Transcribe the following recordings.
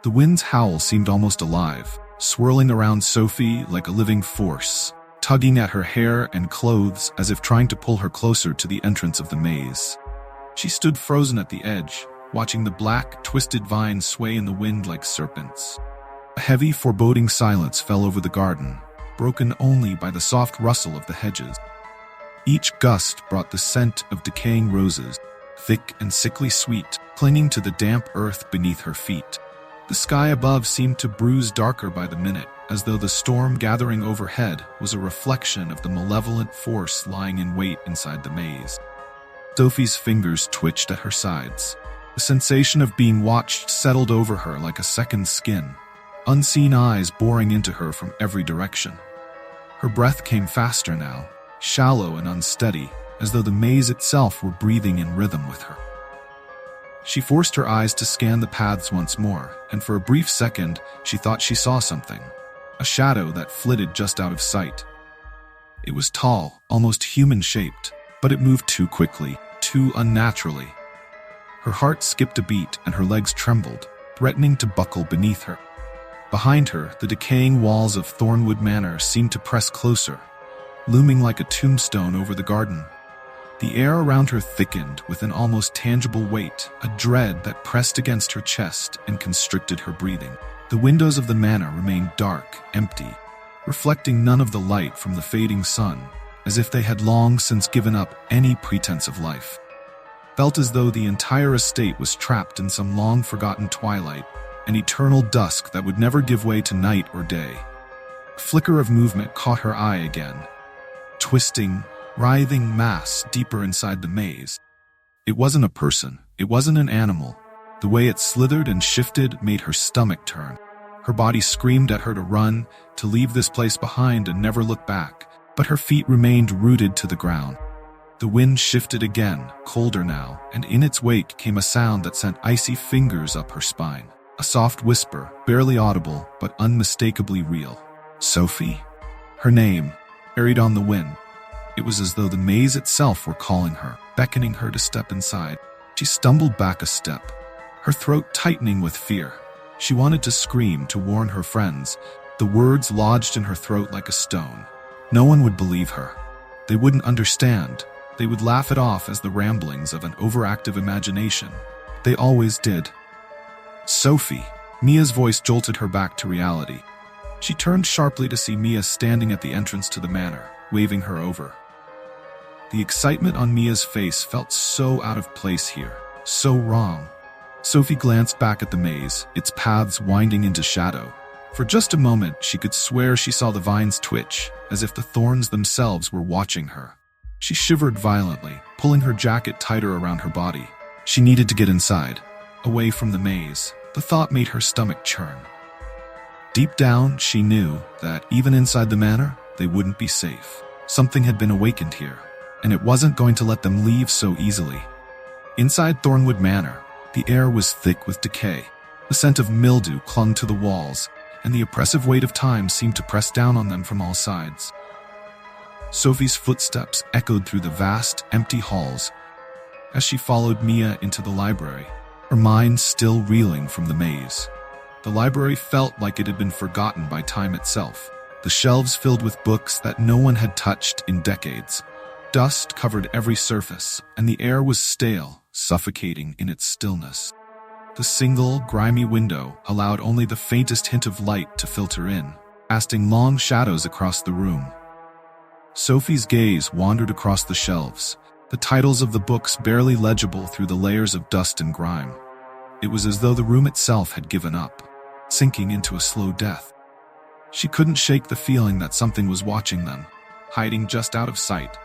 The wind's howl seemed almost alive, swirling around Sophie like a living force, tugging at her hair and clothes as if trying to pull her closer to the entrance of the maze. She stood frozen at the edge, watching the black, twisted vines sway in the wind like serpents. A heavy, foreboding silence fell over the garden, broken only by the soft rustle of the hedges. Each gust brought the scent of decaying roses, thick and sickly sweet, clinging to the damp earth beneath her feet. The sky above seemed to bruise darker by the minute, as though the storm gathering overhead was a reflection of the malevolent force lying in wait inside the maze. Sophie's fingers twitched at her sides. The sensation of being watched settled over her like a second skin, unseen eyes boring into her from every direction. Her breath came faster now, shallow and unsteady, as though the maze itself were breathing in rhythm with her. She forced her eyes to scan the paths once more, and for a brief second, she thought she saw something, a shadow that flitted just out of sight. It was tall, almost human-shaped, but it moved too quickly, too unnaturally. Her heart skipped a beat and her legs trembled, threatening to buckle beneath her. Behind her, the decaying walls of Thornwood Manor seemed to press closer, looming like a tombstone over the garden. The air around her thickened with an almost tangible weight, a dread that pressed against her chest and constricted her breathing. The windows of the manor remained dark, empty, reflecting none of the light from the fading sun, as if they had long since given up any pretense of life. Felt as though the entire estate was trapped in some long-forgotten twilight, an eternal dusk that would never give way to night or day. A flicker of movement caught her eye again. Twisting, writhing mass deeper inside the maze. It wasn't a person, it wasn't an animal. The way it slithered and shifted made her stomach turn. Her body screamed at her to run, to leave this place behind and never look back, but her feet remained rooted to the ground. The wind shifted again, colder now, and in its wake came a sound that sent icy fingers up her spine. A soft whisper, barely audible, but unmistakably real. Sophie. Her name, carried on the wind. It was as though the maze itself were calling her, beckoning her to step inside. She stumbled back a step, her throat tightening with fear. She wanted to scream, to warn her friends. The words lodged in her throat like a stone. No one would believe her. They wouldn't understand. They would laugh it off as the ramblings of an overactive imagination. They always did. Sophie. Mia's voice jolted her back to reality. She turned sharply to see Mia standing at the entrance to the manor, waving her over. The excitement on Mia's face felt so out of place here, so wrong. Sophie glanced back at the maze, its paths winding into shadow. For just a moment, she could swear she saw the vines twitch, as if the thorns themselves were watching her. She shivered violently, pulling her jacket tighter around her body. She needed to get inside, away from the maze. The thought made her stomach churn. Deep down, she knew that even inside the manor, they wouldn't be safe. Something had been awakened here, and it wasn't going to let them leave so easily. Inside Thornwood Manor, the air was thick with decay. The scent of mildew clung to the walls, and the oppressive weight of time seemed to press down on them from all sides. Sophie's footsteps echoed through the vast, empty halls as she followed Mia into the library, her mind still reeling from the maze. The library felt like it had been forgotten by time itself, the shelves filled with books that no one had touched in decades. Dust covered every surface, and the air was stale, suffocating in its stillness. The single, grimy window allowed only the faintest hint of light to filter in, casting long shadows across the room. Sophie's gaze wandered across the shelves, the titles of the books barely legible through the layers of dust and grime. It was as though the room itself had given up, sinking into a slow death. She couldn't shake the feeling that something was watching them, hiding just out of sight,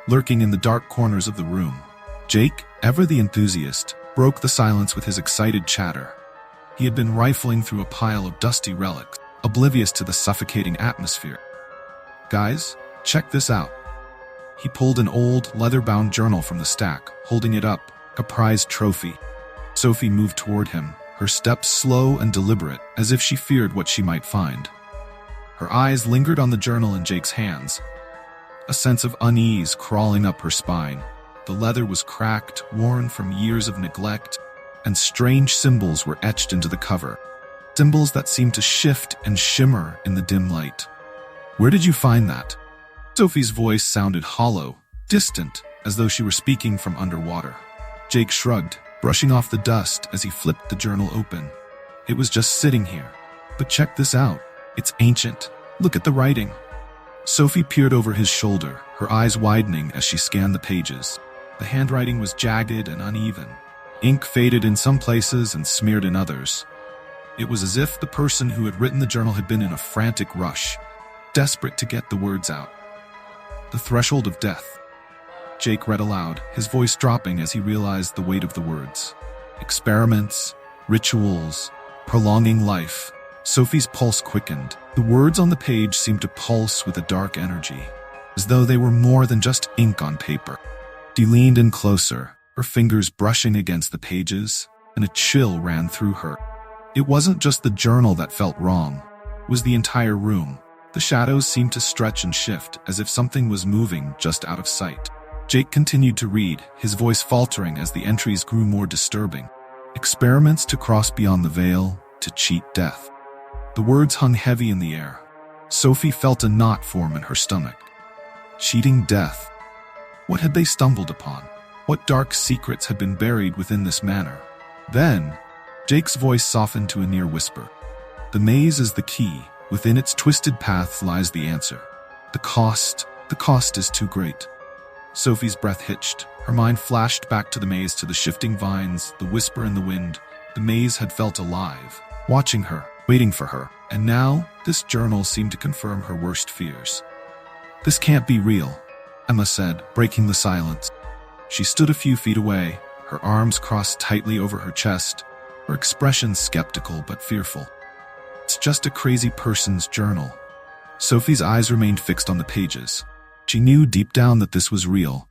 lurking in the dark corners of the room. Jake, ever the enthusiast, broke the silence with his excited chatter. He had been rifling through a pile of dusty relics, oblivious to the suffocating atmosphere. "Guys, check this out." He pulled an old, leather-bound journal from the stack, holding it up, a prized trophy. Sophie moved toward him, her steps slow and deliberate, as if she feared what she might find. Her eyes lingered on the journal in Jake's hands, a sense of unease crawling up her spine. The leather was cracked, worn from years of neglect, and strange symbols were etched into the cover. symbols that seemed to shift and shimmer in the dim light. "Where did you find that?" Sophie's voice sounded hollow, distant, as though she were speaking from underwater. Jake shrugged, brushing off the dust as he flipped the journal open. "It was just sitting here. But check this out. It's ancient. Look at the writing." Sophie peered over his shoulder, her eyes widening as she scanned the pages. The handwriting was jagged and uneven. Ink faded in some places and smeared in others. It was as if the person who had written the journal had been in a frantic rush, desperate to get the words out. "The threshold of death." Jake read aloud, his voice dropping as he realized the weight of the words. "Experiments, rituals, prolonging life." Sophie's pulse quickened. The words on the page seemed to pulse with a dark energy, as though they were more than just ink on paper. She leaned in closer, her fingers brushing against the pages, and a chill ran through her. It wasn't just the journal that felt wrong. It was the entire room. The shadows seemed to stretch and shift, as if something was moving just out of sight. Jake continued to read, his voice faltering as the entries grew more disturbing. "Experiments to cross beyond the veil, to cheat death." The words hung heavy in the air. Sophie felt a knot form in her stomach. Cheating death. What had they stumbled upon? What dark secrets had been buried within this manor? Then, Jake's voice softened to a near whisper. "The maze is the key. Within its twisted paths lies the answer. The cost is too great." Sophie's breath hitched. Her mind flashed back to the maze, to the shifting vines, the whisper in the wind. The maze had felt alive, watching her, waiting for her. And now, this journal seemed to confirm her worst fears. "This can't be real," Emma said, breaking the silence. She stood a few feet away, her arms crossed tightly over her chest, her expression skeptical but fearful. "It's just a crazy person's journal." Sophie's eyes remained fixed on the pages. She knew deep down that this was real.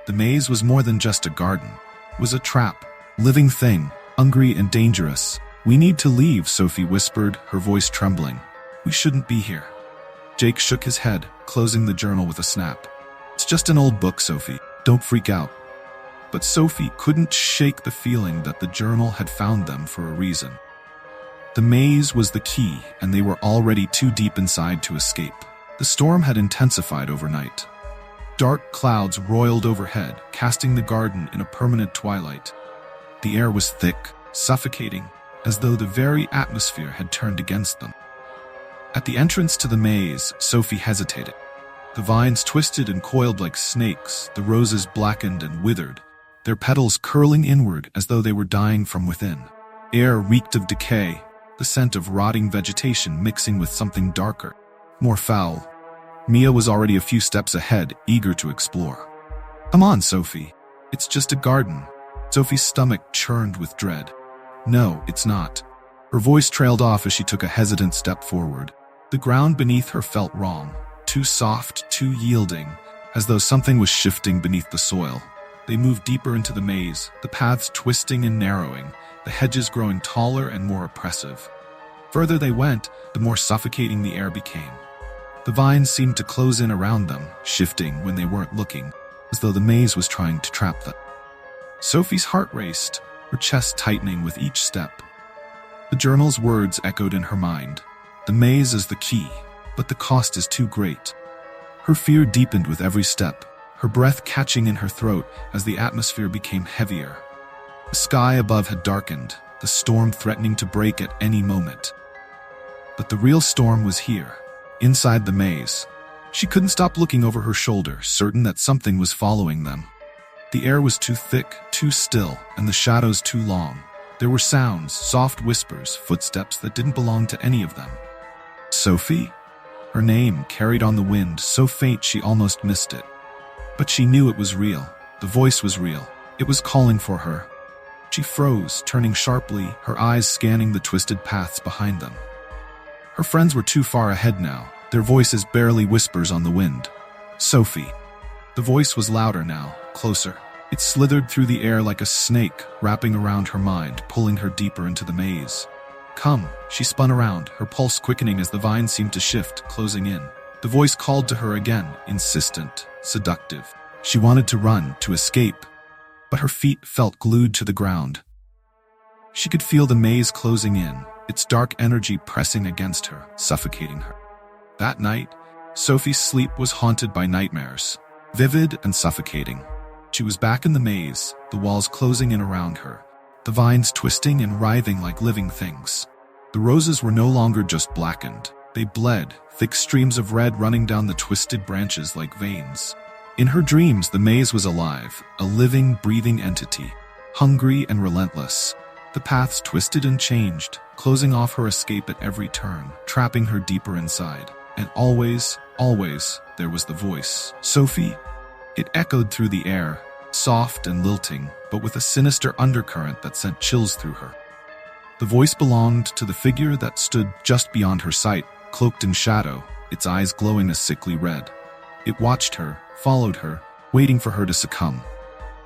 The maze was more than just a garden. It was a trap, living thing, hungry and dangerous. "We need to leave," Sophie whispered, her voice trembling. "We shouldn't be here." Jake shook his head, closing the journal with a snap. "It's just an old book, Sophie. Don't freak out." But Sophie couldn't shake the feeling that the journal had found them for a reason. The maze was the key, and they were already too deep inside to escape. The storm had intensified overnight. Dark clouds roiled overhead, casting the garden in a permanent twilight. The air was thick, suffocating, as though the very atmosphere had turned against them. At the entrance to the maze, Sophie hesitated. The vines twisted and coiled like snakes, the roses blackened and withered, their petals curling inward as though they were dying from within. Air reeked of decay, the scent of rotting vegetation mixing with something darker, more foul. Mia was already a few steps ahead, eager to explore. "Come on, Sophie. It's just a garden." Sophie's stomach churned with dread. "No, it's not." Her voice trailed off as she took a hesitant step forward. The ground beneath her felt wrong, too soft, too yielding, as though something was shifting beneath the soil. They moved deeper into the maze, the paths twisting and narrowing, the hedges growing taller and more oppressive. Further they went, the more suffocating the air became. The vines seemed to close in around them, shifting when they weren't looking, as though the maze was trying to trap them. Sophie's heart raced, her chest tightening with each step. The journal's words echoed in her mind. The maze is the key, but the cost is too great. Her fear deepened with every step, her breath catching in her throat as the atmosphere became heavier. The sky above had darkened, the storm threatening to break at any moment. But the real storm was here, inside the maze. She couldn't stop looking over her shoulder, certain that something was following them. The air was too thick, too still, and the shadows too long. There were sounds, soft whispers, footsteps that didn't belong to any of them. Sophie? Her name carried on the wind, so faint she almost missed it. But she knew it was real. The voice was real. It was calling for her. She froze, turning sharply, her eyes scanning the twisted paths behind them. Her friends were too far ahead now, their voices barely whispers on the wind. "Sophie." The voice was louder now, closer. It slithered through the air like a snake, wrapping around her mind, pulling her deeper into the maze. "Come." She spun around, her pulse quickening as the vines seemed to shift, closing in. The voice called to her again, insistent, seductive. She wanted to run, to escape, but her feet felt glued to the ground. She could feel the maze closing in, its dark energy pressing against her, suffocating her. That night, Sophie's sleep was haunted by nightmares, vivid and suffocating. She was back in the maze, the walls closing in around her, the vines twisting and writhing like living things. The roses were no longer just blackened. They bled, thick streams of red running down the twisted branches like veins. In her dreams, the maze was alive, a living, breathing entity, hungry and relentless. The paths twisted and changed, closing off her escape at every turn, trapping her deeper inside. And always, there was the voice. Sophie. It echoed through the air, soft and lilting, but with a sinister undercurrent that sent chills through her. The voice belonged to the figure that stood just beyond her sight, cloaked in shadow, its eyes glowing a sickly red. It watched her, followed her, waiting for her to succumb.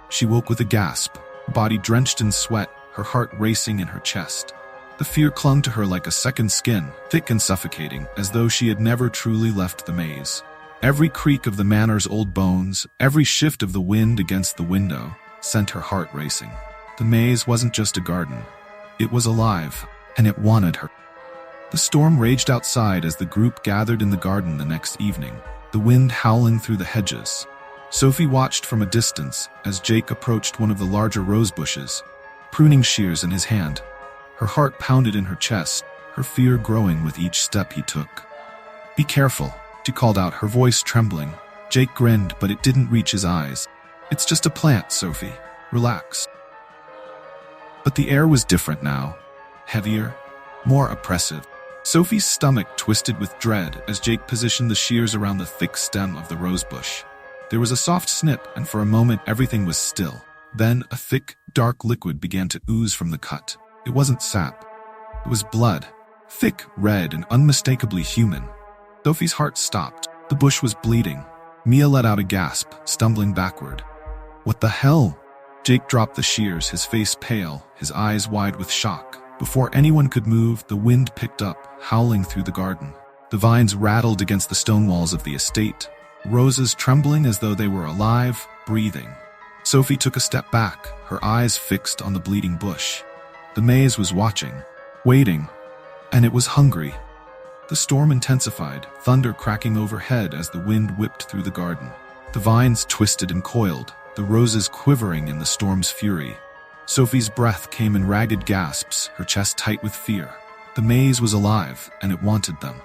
She woke with a gasp, body drenched in sweat, her heart racing in her chest. The fear clung to her like a second skin, thick and suffocating, as though she had never truly left the maze. Every creak of the manor's old bones, every shift of the wind against the window, sent her heart racing. The maze wasn't just a garden. It was alive, and it wanted her. The storm raged outside as the group gathered in the garden the next evening, the wind howling through the hedges. Sophie watched from a distance as Jake approached one of the larger rose bushes, pruning shears in his hand. Her heart pounded in her chest, her fear growing with each step he took. "Be careful," she called out, her voice trembling. Jake grinned, but it didn't reach his eyes. "It's just a plant, Sophie. Relax." But the air was different now. Heavier, more oppressive. Sophie's stomach twisted with dread as Jake positioned the shears around the thick stem of the rosebush. There was a soft snip, and for a moment everything was still. Then a thick, dark liquid began to ooze from the cut. It wasn't sap. It was blood. Thick, red, and unmistakably human. Sophie's heart stopped. The bush was bleeding. Mia let out a gasp, stumbling backward. "What the hell?" Jake dropped the shears, his face pale, his eyes wide with shock. Before anyone could move, the wind picked up, howling through the garden. The vines rattled against the stone walls of the estate, roses trembling as though they were alive, breathing. Sophie took a step back, her eyes fixed on the bleeding bush. The maze was watching, waiting, and it was hungry. The storm intensified, thunder cracking overhead as the wind whipped through the garden. The vines twisted and coiled, the roses quivering in the storm's fury. Sophie's breath came in ragged gasps, her chest tight with fear. The maze was alive, and it wanted them.